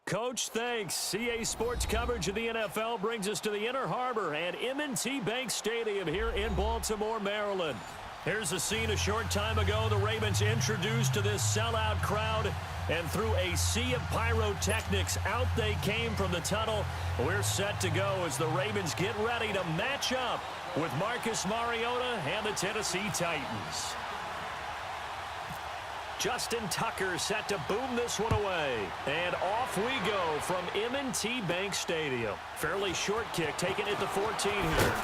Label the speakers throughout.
Speaker 1: Coach, thanks. CA Sports coverage of the NFL brings us to the Inner Harbor at M&T Bank Stadium here in Baltimore, Maryland. Here's the scene a short time ago. The Ravens introduced to this sellout crowd, and through a sea of pyrotechnics, out they came from the tunnel. We're set to go as the Ravens get ready to match up with Marcus Mariota and the Tennessee Titans. Justin Tucker set to boom this one away. And off we go from M&T Bank Stadium. Fairly short kick taken at the 14 here.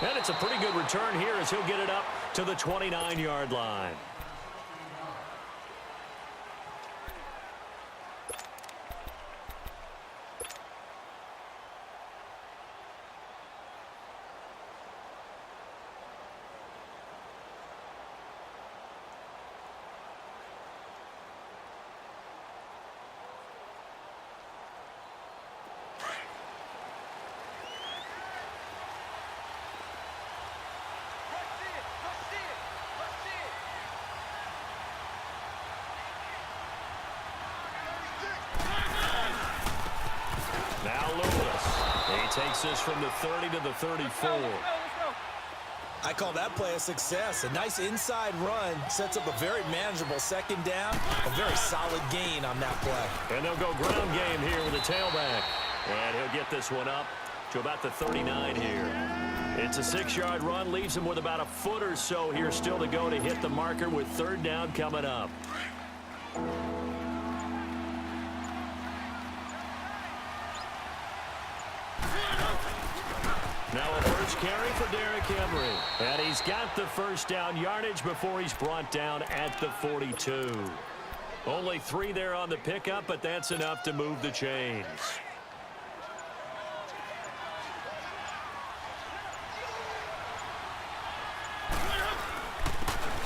Speaker 1: And it's a pretty good return here as he'll get it up to the 29-yard line. Now Lewis. He takes this from the 30 to the 34.
Speaker 2: I call that play a success. A nice inside run sets up a very manageable second down. A very solid gain on that play.
Speaker 1: And they'll go ground game here with the tailback. And he'll get this one up to about the 39 here. It's a 6-yard run. Leaves him with about a foot or so here still to go to hit the marker with third down coming up. Now a first carry for Derrick Henry. And he's got the first down yardage before he's brought down at the 42. Only 3 there on the pickup, but that's enough to move the chains.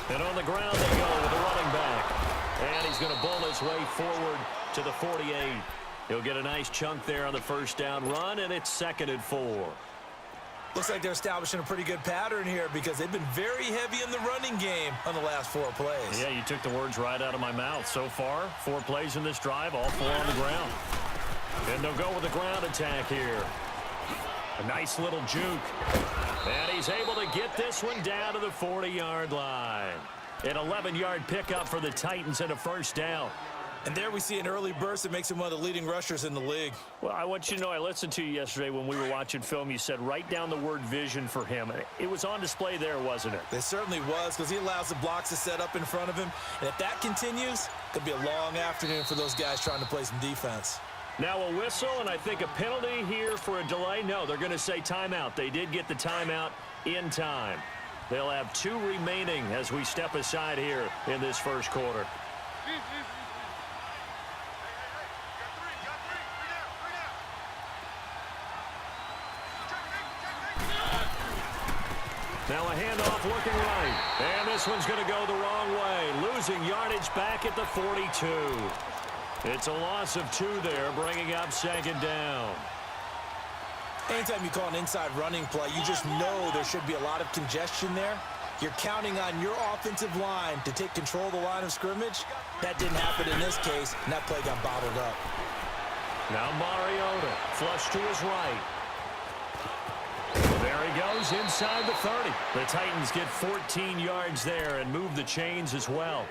Speaker 1: And on the ground they go with the running back. And he's going to bull his way forward to the 48. He'll get a nice chunk there on the first down run, and it's 2nd and 4.
Speaker 2: Looks like they're establishing a pretty good pattern here because they've been very heavy in the running game on the last 4 plays.
Speaker 1: Yeah, you took the words right out of my mouth. So far, 4 plays in this drive, all 4 on the ground. And they'll go with the ground attack here. A nice little juke. And he's able to get this one down to the 40-yard line. An 11-yard pickup for the Titans and a first down.
Speaker 2: And there we see an early burst that makes him one of the leading rushers in the league.
Speaker 1: Well, I want you to know, I listened to you yesterday when we were watching film. You said write down the word vision for him. It was on display there, wasn't it?
Speaker 2: It certainly was, because he allows the blocks to set up in front of him. And if that continues, it could be a long afternoon for those guys trying to play some defense.
Speaker 1: Now a whistle, and I think a penalty here for a delay. No, they're going to say timeout. They did get the timeout in time. They'll have 2 remaining as we step aside here in this first quarter. Now a handoff looking right. And this one's going to go the wrong way. Losing yardage back at the 42. It's a loss of 2 there, bringing up 2nd down.
Speaker 2: Anytime you call an inside running play, you just know there should be a lot of congestion there. You're counting on your offensive line to take control of the line of scrimmage. That didn't happen in this case, and that play got bottled up.
Speaker 1: Now Mariota, flush to his right. There he goes inside the 30. The Titans get 14 yards there and move the chains as well.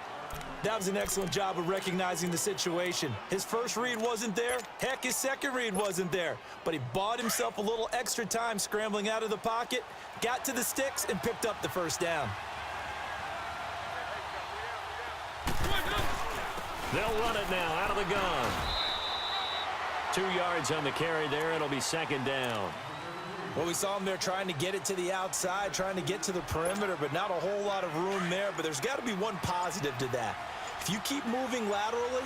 Speaker 2: That was an excellent job of recognizing the situation. His first read wasn't there. Heck, his second read wasn't there. But he bought himself a little extra time scrambling out of the pocket, got to the sticks, and picked up the first down.
Speaker 1: They'll run it now out of the gun. 2 yards on the carry there. It'll be 2nd down.
Speaker 2: Well, we saw him there trying to get it to the outside, trying to get to the perimeter, but not a whole lot of room there. But there's got to be one positive to that. If you keep moving laterally,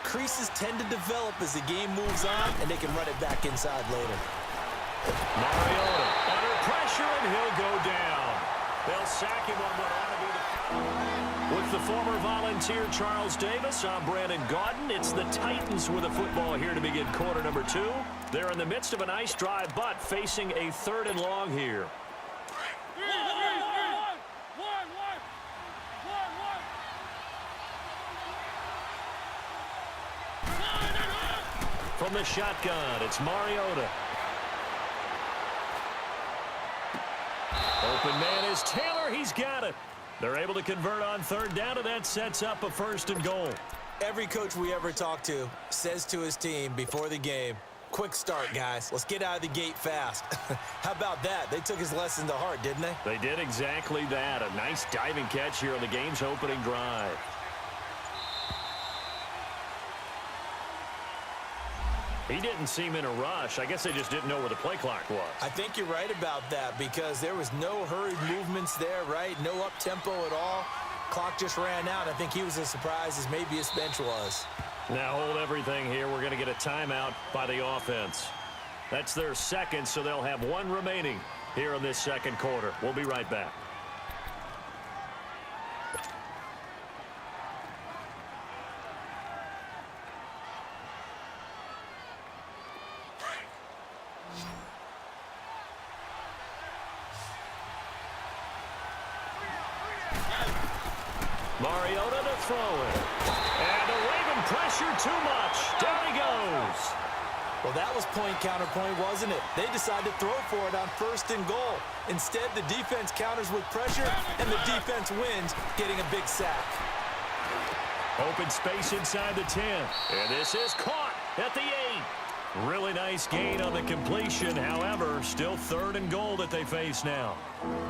Speaker 2: creases tend to develop as the game moves on, and they can run it back inside later.
Speaker 1: Mariota under pressure, and he'll go down. They'll sack him on what ought to be the... With the former Volunteer Charles Davis, I'm Brandon Gaudin. It's the Titans with a football here to begin quarter number 2. They're in the midst of a nice drive, but facing a 3rd and long here. From the shotgun, it's Mariota. Open man is Taylor. He's got it. They're able to convert on third down, and that sets up a 1st and goal.
Speaker 2: Every coach we ever talk to says to his team before the game, quick start, guys. Let's get out of the gate fast. How about that? They took his lesson to heart, didn't they?
Speaker 1: They did exactly that. A nice diving catch here on the game's opening drive. He didn't seem in a rush. I guess they just didn't know where the play clock was.
Speaker 2: I think you're right about that because there was no hurried movements there, right? No up-tempo at all. Clock just ran out. I think he was as surprised as maybe his bench was.
Speaker 1: Now hold everything here. We're going to get a timeout by the offense. That's their second, so they'll have one remaining here in this second quarter. We'll be right back. Mariota to throw it. And the Raven pressure too much. Down he goes.
Speaker 2: Well, that was point counterpoint, wasn't it? They decided to throw for it on 1st and goal. Instead, the defense counters with pressure, and the defense wins, getting a big sack.
Speaker 1: Open space inside the 10. And this is caught at the 8. Really nice gain on the completion. However, still 3rd and goal that they face now.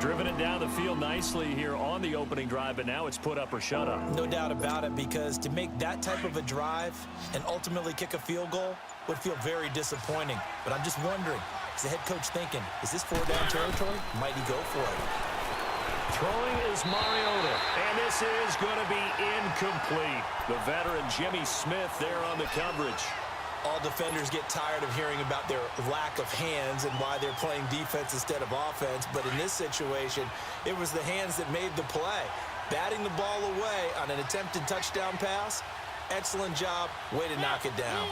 Speaker 1: Driven it down the field nicely here on the opening drive, but now it's put up or shut up.
Speaker 2: No doubt about it, because to make that type of a drive and ultimately kick a field goal would feel very disappointing. But I'm just wondering, is the head coach thinking, is this 4-down territory? Might he go for it?
Speaker 1: Throwing is Mariota, and this is going to be incomplete. The veteran Jimmy Smith there on the coverage.
Speaker 2: All defenders get tired of hearing about their lack of hands and why they're playing defense instead of offense. But in this situation, it was the hands that made the play. Batting the ball away on an attempted touchdown pass. Excellent job. Way to knock it down.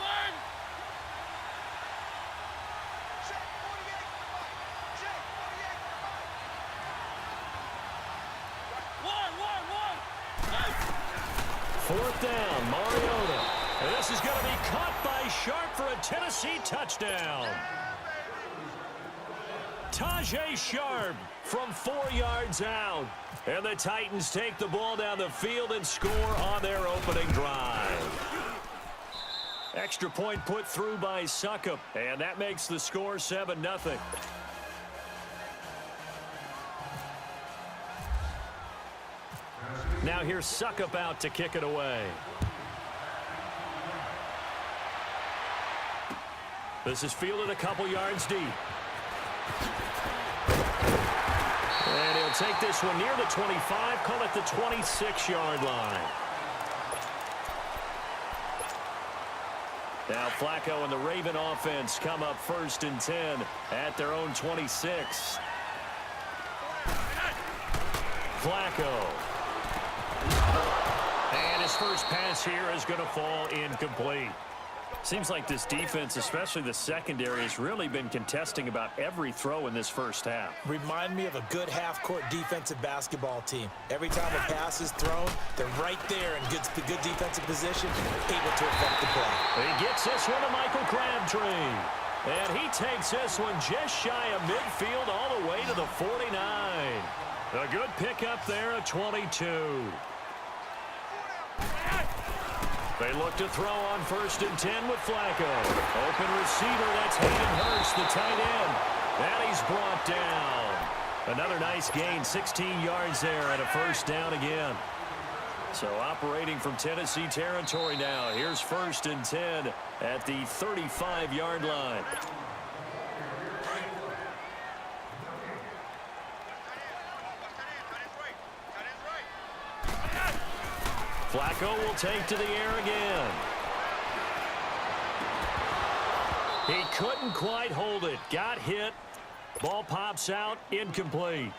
Speaker 1: Fourth down, Mariota. And this is going to be caught by Sharp for a Tennessee touchdown. Tajay Sharp from 4 yards out. And the Titans take the ball down the field and score on their opening drive. Extra point put through by Suckup. And that makes the score 7-0. Now here's Suckup out to kick it away. This is fielded a couple yards deep. And he'll take this one near the 25, call it the 26-yard line. Now Flacco and the Raven offense come up 1st and 10 at their own 26. Flacco. And his first pass here is going to fall incomplete. Seems like this defense, especially the secondary, has really been contesting about every throw in this first half.
Speaker 2: Remind me of a good half-court defensive basketball team. Every time a pass is thrown, they're right there in good defensive position, able to affect the play.
Speaker 1: He gets this one to Michael Crabtree. And he takes this one just shy of midfield all the way to the 49. A good pickup there at 22. They look to throw on 1st and 10 with Flacco. Open receiver, that's Hayden Hurst, the tight end. And he's brought down. Another nice gain, 16 yards there and a 1st down again. So operating from Tennessee territory now. Here's 1st and 10 at the 35-yard line. Flacco will take to the air again. He couldn't quite hold it. Got hit. Ball pops out. Incomplete.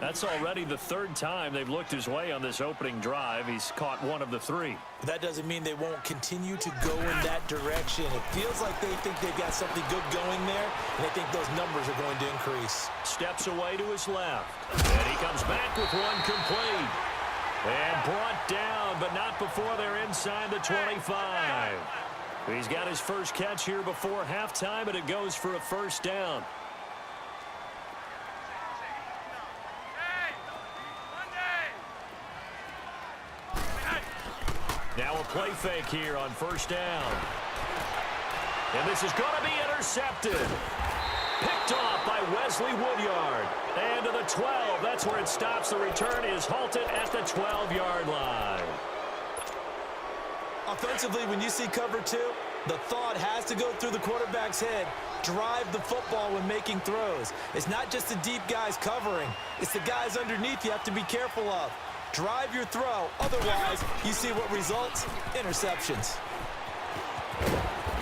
Speaker 1: That's already the 3rd time they've looked his way on this opening drive. He's caught one of the 3.
Speaker 2: That doesn't mean they won't continue to go in that direction. It feels like they think they've got something good going there, and they think those numbers are going to increase.
Speaker 1: Steps away to his left. And he comes back with one complete. And brought down, but not before they're inside the 25. He's got his first catch here before halftime, and it goes for a first down. Now a play fake here on first down. And this is going to be intercepted. Picked off by Wesley Woodyard. And to the 12. That's where it stops. The return is halted at the 12-yard line.
Speaker 2: Offensively, when you see cover two, the thought has to go through the quarterback's head. Drive the football when making throws. It's not just the deep guys covering. It's the guys underneath you have to be careful of. Drive your throw. Otherwise, you see what results? Interceptions.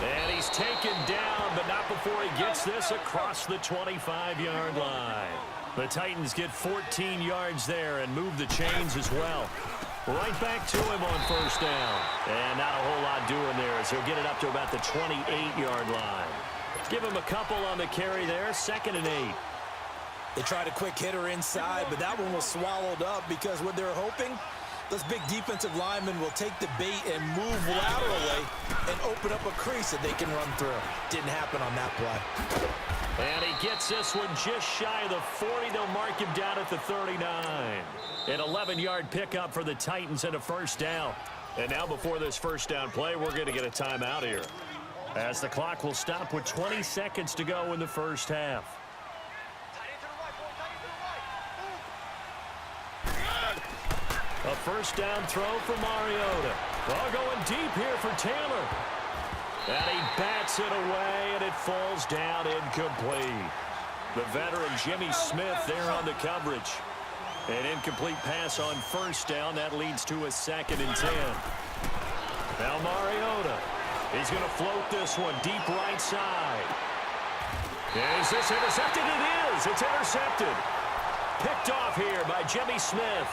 Speaker 1: And he's taken down, but not before he gets this across the 25-yard line. The Titans get 14 yards there and move the chains as well. Right back to him on first down. And not a whole lot doing there as he'll get it up to about the 28-yard line. Give him a couple on the carry there, 2nd and 8.
Speaker 2: They tried a quick hitter inside, but that one was swallowed up because what they're hoping, those big defensive linemen will take the bait and move laterally and open up a crease that they can run through. Didn't happen on that play.
Speaker 1: And he gets this one just shy of the 40. They'll mark him down at the 39. An 11-yard pickup for the Titans and a first down. And now before this first down play, we're going to get a timeout here, as the clock will stop with 20 seconds to go in the first half. A first down throw for Mariota. Ball going deep here for Taylor. And he bats it away, and it falls down incomplete. The veteran Jimmy Smith there on the coverage. An incomplete pass on first down. That leads to a 2nd and 10. Now Mariota. He's going to float this one deep right side. Is this intercepted? It is. It's intercepted. Picked off here by Jimmy Smith.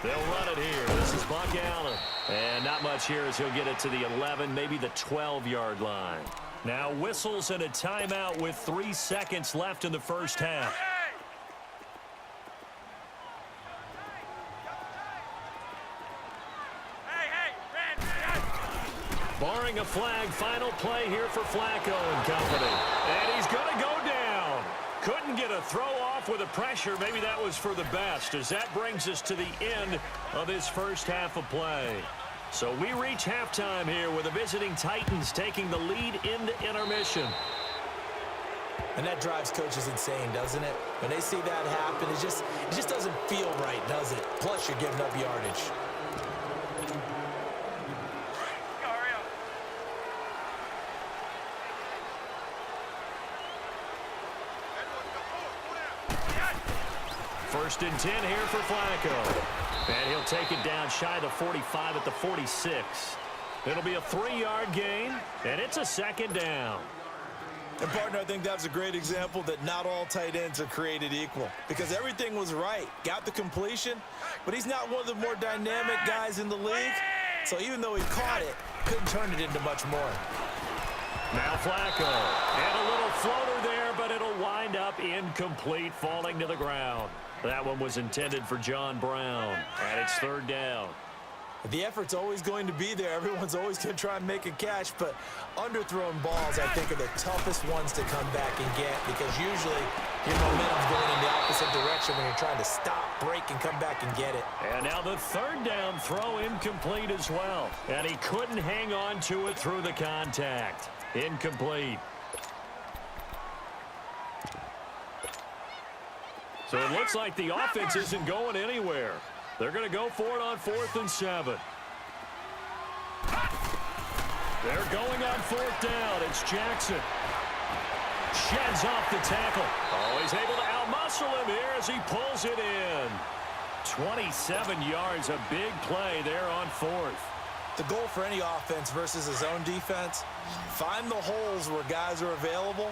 Speaker 1: They'll run it here. This is Buck Allen. And not much here as he'll get it to the 11, maybe the 12-yard line. Now whistles and a timeout with 3 seconds left in the first half. Barring a flag, final play here for Flacco and company. And he's going to go down. Couldn't get a throw off with the pressure. Maybe that was for the best, as that brings us to the end of this first half of play. So we reach halftime here with the visiting Titans taking the lead into intermission.
Speaker 2: And that drives coaches insane, doesn't it? When they see that happen, it just doesn't feel right, does it? Plus, you're giving up yardage.
Speaker 1: First and 10 here for Flacco. And he'll take it down shy of the 45 at the 46. It'll be a 3-yard gain, and it's a 2nd down.
Speaker 2: And, partner, I think that's a great example that not all tight ends are created equal, because everything was right. Got the completion, but he's not one of the more dynamic guys in the league. So even though he caught it, couldn't turn it into much more.
Speaker 1: Now Flacco. And a little floater there, but it'll wind up incomplete, falling to the ground. That one was intended for John Brown, and it's 3rd down.
Speaker 2: The effort's always going to be there. Everyone's always going to try and make a catch, but underthrown balls, I think, are the toughest ones to come back and get, because usually your momentum's going in the opposite direction when you're trying to stop, break, and come back and get it.
Speaker 1: And now the 3rd down throw incomplete as well. And he couldn't hang on to it through the contact. Incomplete. So it looks like the offense isn't going anywhere. They're going to go for it on 4th and 7. They're going on 4th down. It's Jackson. Sheds off the tackle. Oh, he's able to outmuscle him here as he pulls it in. 27 yards, a big play there on 4th.
Speaker 2: The goal for any offense versus his own defense, find the holes where guys are available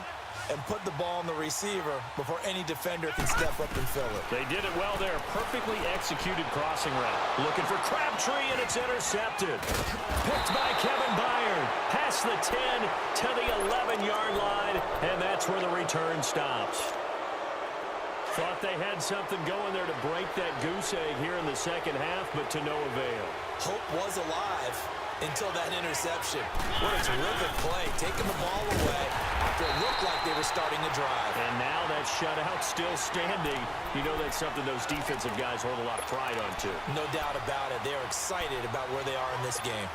Speaker 2: and put the ball on the receiver before any defender can step up and fill it.
Speaker 1: They did it well there. Perfectly executed crossing route. Looking for Crabtree, and it's intercepted. Picked by Kevin Byard. Past the 10 to the 11-yard line, and that's where the return stops. Thought they had something going there to break that goose egg here in the second half, but to no avail.
Speaker 2: Hope was alive until that interception. What a terrific play, taking the ball away after it looked like they were starting to drive.
Speaker 1: And now that shutout still standing. You know that's something those defensive guys hold a lot of pride on, too.
Speaker 2: No doubt about it. They are excited about where they are in this game.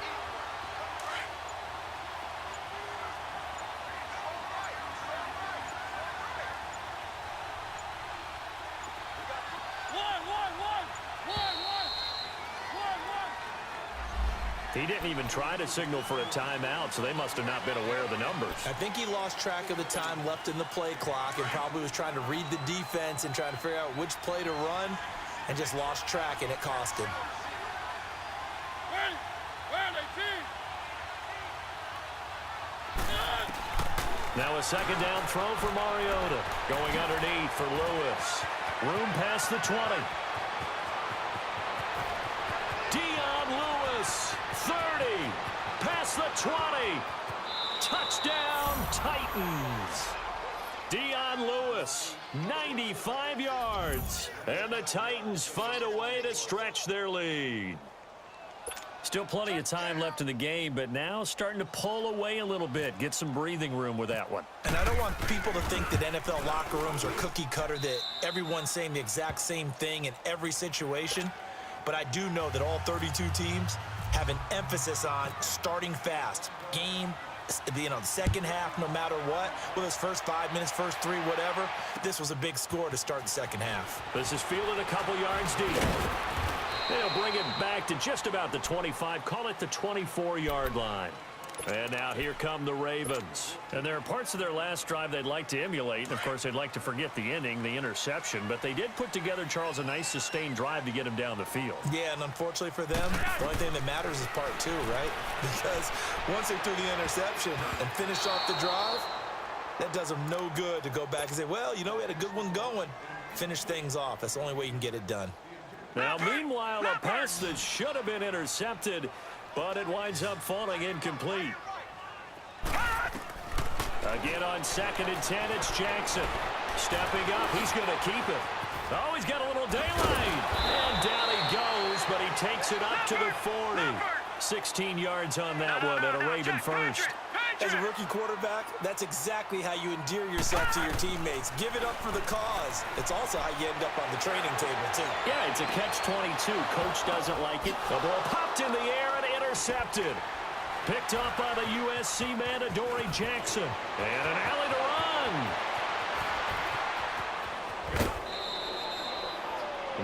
Speaker 1: He didn't even try to signal for a timeout, so they must have not been aware of the numbers.
Speaker 2: I think he lost track of the time left in the play clock and probably was trying to read the defense and trying to figure out which play to run and just lost track, and it cost him.
Speaker 1: Now a second down throw for Mariota. Going underneath for Lewis. Room past the 20. Lewis, 30, past the 20, touchdown Titans. Dion Lewis, 95 yards, and the Titans find a way to stretch their lead. Still plenty of time left in the game, but now starting to pull away a little bit, get some breathing room with that one.
Speaker 2: And I don't want people to think that NFL locker rooms are cookie cutter, that everyone's saying the exact same thing in every situation. But I do know that all 32 teams have an emphasis on starting fast. Game, the second half, no matter what. Whether it's first 5 minutes, first 3, whatever. This was a big score to start the second half.
Speaker 1: This is fielded a couple yards deep. They'll bring it back to just about the 25. Call it the 24-yard line. And now here come the Ravens. And there are parts of their last drive they'd like to emulate. And, of course, they'd like to forget the inning, the interception. But they did put together, Charles, a nice sustained drive to get him down the field.
Speaker 2: Yeah, and unfortunately for them, the only thing that matters is part 2, right? Because once they threw the interception and finished off the drive, that does them no good to go back and say, well, you know, we had a good one going. Finish things off. That's the only way you can get it done.
Speaker 1: Now, meanwhile, a pass that should have been intercepted, but it winds up falling incomplete. Again on 2nd and 10, it's Jackson. Stepping up, he's going to keep it. Oh, he's got a little daylight. And down he goes, but he takes it up to the 40. 16 yards on that one, and a Raven first.
Speaker 2: As a rookie quarterback, that's exactly how you endear yourself to your teammates. Give it up for the cause. It's also how you end up on the training table, too.
Speaker 1: Yeah, it's a catch-22. Coach doesn't like it. The ball popped in the air and intercepted. Picked up by the USC man, Adoree Jackson. And an alley to run.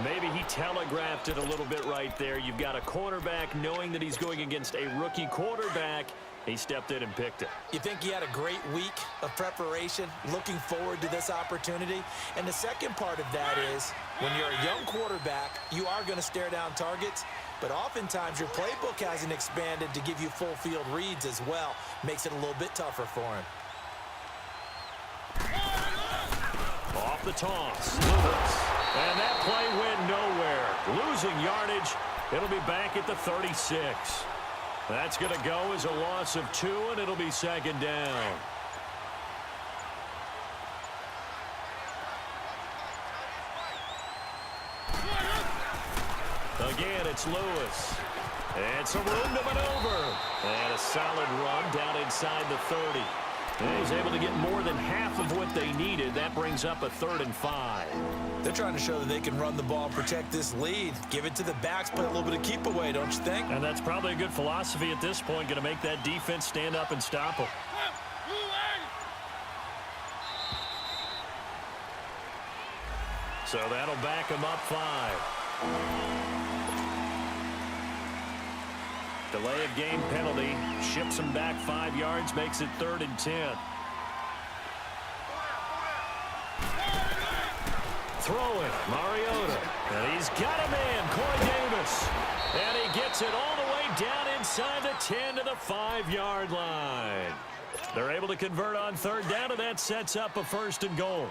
Speaker 1: Maybe he telegraphed it a little bit right there. You've got a quarterback knowing that he's going against a rookie quarterback. He stepped in and picked it.
Speaker 2: You think he had a great week of preparation, looking forward to this opportunity? And the second part of that is, when you're a young quarterback, you are going to stare down targets, but oftentimes your playbook hasn't expanded to give you full field reads as well. Makes it a little bit tougher for him.
Speaker 1: Off the toss, Lewis. And that play went nowhere. Losing yardage. It'll be back at the 36. That's going to go as a loss of 2, and it'll be second down. Again, it's Lewis. It's a room to maneuver. And a solid run down inside the 30. And he was able to get more than half of what they needed. That brings up a 3rd and 5.
Speaker 2: They're trying to show that they can run the ball and protect this lead. Give it to the backs, play a little bit of keep away, don't you think?
Speaker 1: And that's probably a good philosophy at this point. Going to make that defense stand up and stop them. So that'll back them up 5. Delay of game penalty. Ships him back 5 yards. Makes it 3rd and 10. Throwing, Mariota. And he's got him in, Corey Davis. And he gets it all the way down inside the 10 to the 5-yard line. They're able to convert on third down, and that sets up a 1st and goal.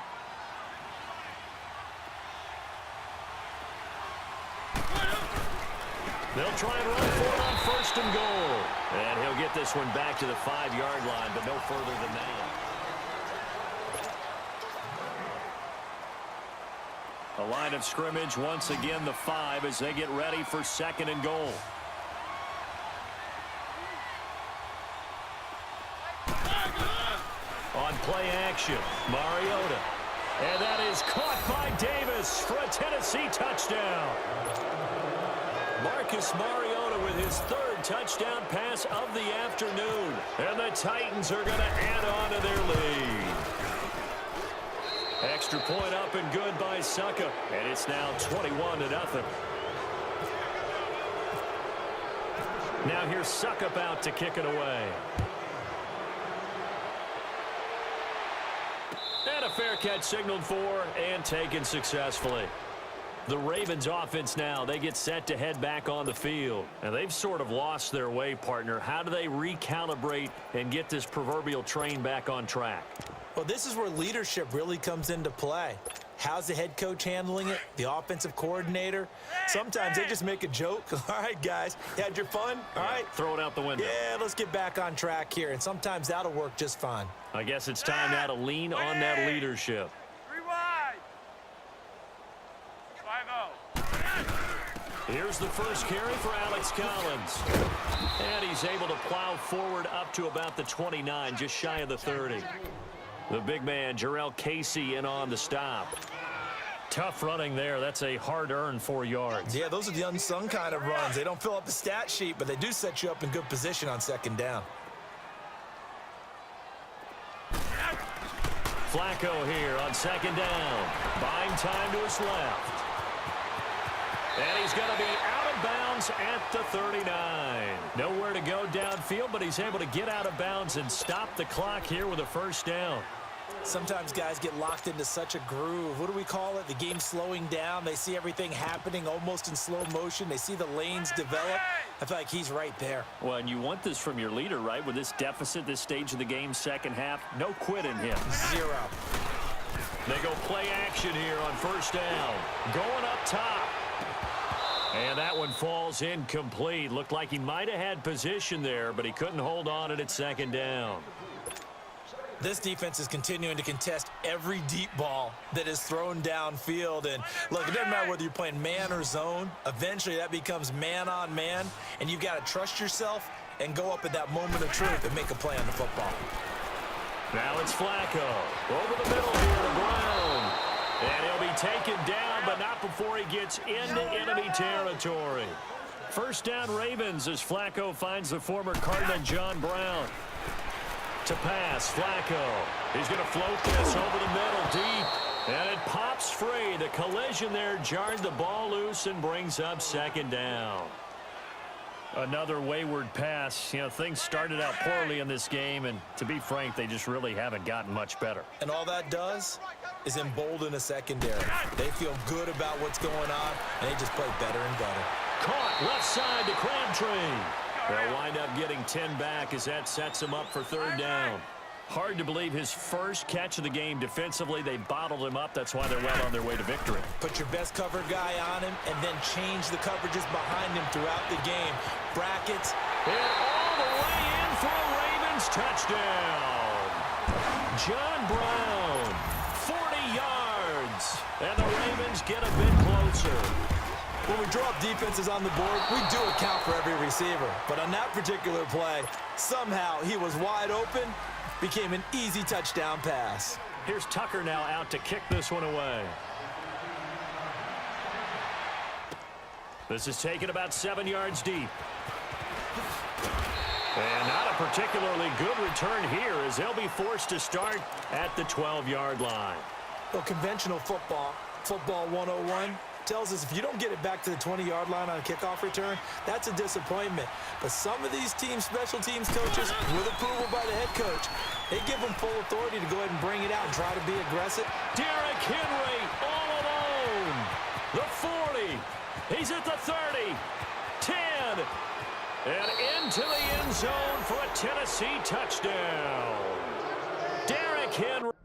Speaker 1: They'll try and run for it on 1st and goal. And he'll get this one back to the 5-yard line, but no further than that. A line of scrimmage, once again the 5 as they get ready for 2nd and goal. On play action, Mariota. And that is caught by Davis for a Tennessee touchdown. Marcus Mariota with his 3rd touchdown pass of the afternoon. And the Titans are going to add on to their lead. Extra point up and good by Suckup. And it's now 21-0. Now here's Suckup out to kick it away. And a fair catch signaled for and taken successfully. The Ravens offense now, they get set to head back on the field. And they've sort of lost their way, partner. How do they recalibrate and get this proverbial train back on track?
Speaker 2: Well, this is where leadership really comes into play. How's the head coach handling it? The offensive coordinator? Sometimes they just make a joke. All right, guys, you had your fun? All right.
Speaker 1: Throw it out the window.
Speaker 2: Yeah, let's get back on track here. And sometimes that'll work just fine.
Speaker 1: I guess it's time now to lean on that leadership. Here's the first carry for Alex Collins. And he's able to plow forward up to about the 29, just shy of the 30. The big man, Jarrell Casey, in on the stop. Tough running there. That's a hard-earned 4 yards.
Speaker 2: Yeah, those are the unsung kind of runs. They don't fill up the stat sheet, but they do set you up in good position on 2nd down.
Speaker 1: Flacco here on 2nd down. Buying time to his left. And he's going to be out of bounds at the 39. Nowhere to go downfield, but he's able to get out of bounds and stop the clock here with a 1st down.
Speaker 2: Sometimes guys get locked into such a groove. What do we call it? The game slowing down. They see everything happening almost in slow motion. They see the lanes develop. I feel like he's right there.
Speaker 1: Well, and you want this from your leader, right? With this deficit, this stage of the game, 2nd half, no quit in him.
Speaker 2: 0.
Speaker 1: They go play action here on 1st down. Going up top. And that one falls incomplete. Looked like he might have had position there, but he couldn't hold on it at 2nd down.
Speaker 2: This defense is continuing to contest every deep ball that is thrown downfield. And look, it doesn't matter whether you're playing man or zone. Eventually that becomes man on man, and you've got to trust yourself and go up at that moment of truth and make a play on the football.
Speaker 1: Now it's Flacco. Over the middle here to Brown. And he'll be taken down, but not before he gets into enemy territory. 1st down Ravens as Flacco finds the former Cardinal John Brown. To pass, Flacco. He's going to float this over the middle deep. And it pops free. The collision there jarred the ball loose and brings up 2nd down. Another wayward pass. You know, things started out poorly in this game, and to be frank, they just really haven't gotten much better.
Speaker 2: And all that does is embolden a secondary. They feel good about what's going on, and they just play better and better.
Speaker 1: Caught left side to Crabtree. They'll wind up getting 10 back as that sets him up for 3rd down. Hard to believe his first catch of the game defensively. They bottled him up. That's why they're well on their way to victory.
Speaker 2: Put your best cover guy on him and then change the coverages behind him throughout the game. Brackets.
Speaker 1: And all the way in for a Ravens touchdown. John Brown, 40 yards. And the Ravens get a bit closer.
Speaker 2: When we draw up defenses on the board, we do account for every receiver. But on that particular play, somehow he was wide open, became an easy touchdown pass.
Speaker 1: Here's Tucker now out to kick this one away. This is taken about 7 yards deep. And not a particularly good return here as they'll be forced to start at the 12-yard line.
Speaker 2: Well, conventional football 101, tells us if you don't get it back to the 20-yard line on a kickoff return, that's a disappointment. But some of these teams, special teams coaches, with approval by the head coach, they give them full authority to go ahead and bring it out and try to be aggressive.
Speaker 1: Derrick Henry all alone. The 40. He's at the 30. 10. And into the end zone for a Tennessee touchdown. Derrick Henry.